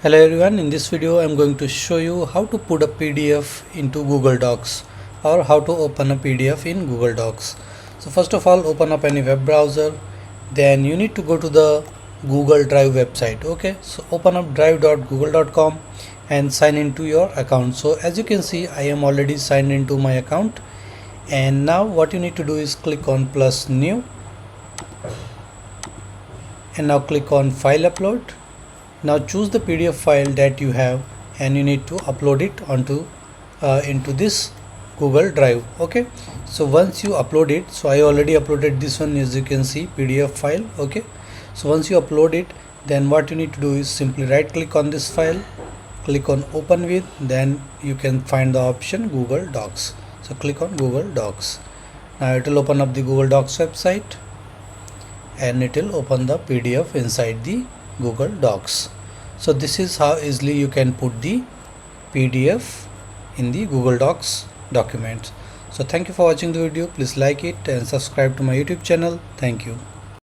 Hello everyone, in this video I am going to show you how to put a PDF into Google Docs or how to open a PDF in Google Docs. So first of all, open up any web browser, then you need to go to the Google Drive website. Okay, so open up drive.google.com and sign into your account. So as you can see, I am already signed into my account, and now what you need to do is click on plus new, and now click on file upload. Now choose the PDF file that you have and you need to upload it onto into this Google Drive. Okay, so once you upload it, so I already uploaded this one, as you can see, PDF file. Okay, so once you upload it, then what you need to do is simply right click on this file, click on open with, then you can find the option Google Docs. So click on Google Docs. Now it will open up the Google Docs website and it will open the PDF inside the Google Docs. So this is how easily you can put the PDF in the Google Docs document. So thank you for watching the video. Please like it and subscribe to my YouTube channel. Thank you.